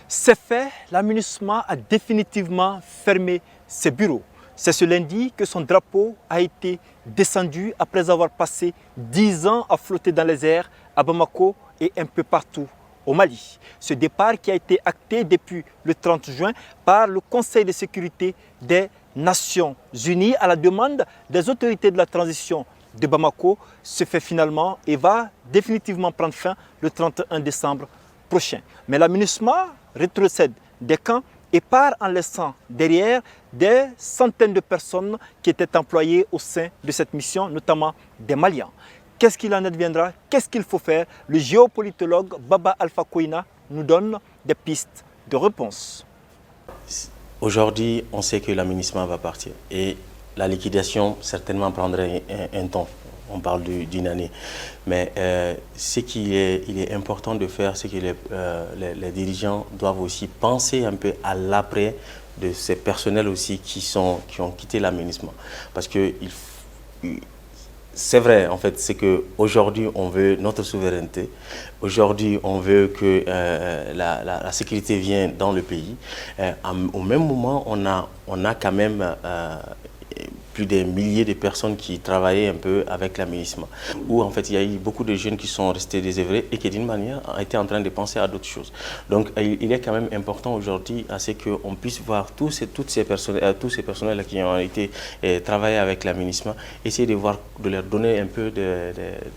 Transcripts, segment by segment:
C'est fait, la MINUSMA a définitivement fermé ses bureaux. C'est ce lundi que son drapeau a été descendu après avoir passé 10 ans à flotter dans les airs à Bamako et un peu partout au Mali. Ce départ qui a été acté depuis le 30 juin par le Conseil de sécurité des Nations Unies à la demande des autorités de la transition de Bamako se fait finalement et va définitivement prendre fin le 31 décembre prochain. Mais la MINUSMA rétrocède des camps et part en laissant derrière des centaines de personnes qui étaient employées au sein de cette mission, notamment des Maliens. Qu'est-ce qu'il en adviendra? Qu'est-ce qu'il faut faire? Le géopolitologue Baba Alpha Koïna nous donne des pistes de réponse. Aujourd'hui, on sait que la MINUSMA va partir et la liquidation certainement prendrait un temps. On parle d'une année. Mais ce qu'il est important de faire, c'est que les dirigeants doivent aussi penser un peu à l'après de ces personnels aussi qui ont quitté la MINUSMA. Parce que c'est vrai, en fait, c'est qu'aujourd'hui, on veut notre souveraineté. Aujourd'hui, on veut que la sécurité vienne dans le pays. Au même moment, on a quand même plus des milliers de personnes qui travaillaient un peu avec la MINUSMA, où en fait il y a eu beaucoup de jeunes qui sont restés désœuvrés et qui d'une manière étaient en train de penser à d'autres choses. Donc il est quand même important aujourd'hui à ce qu'on puisse voir tous ces personnels qui ont été travaillés avec la MINUSMA, essayer de leur donner un peu de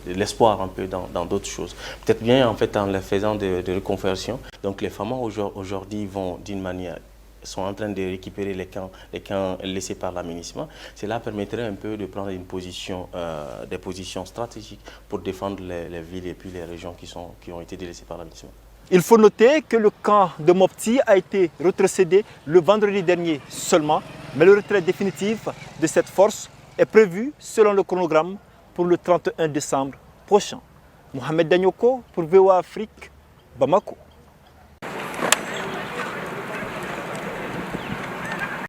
l'espoir un peu dans d'autres choses. Peut-être bien en fait en leur faisant de reconversion. Donc les femmes aujourd'hui vont d'une manière sont en train de récupérer les camps laissés par la MINUSMA. Cela permettrait un peu de prendre des positions stratégiques pour défendre les villes et puis les régions qui ont été délaissées par la MINUSMA. Il faut noter que le camp de Mopti a été rétrocédé le vendredi dernier seulement, mais le retrait définitif de cette force est prévu selon le chronogramme pour le 31 décembre prochain. Mohamed Danyoko pour VOA Afrique, Bamako.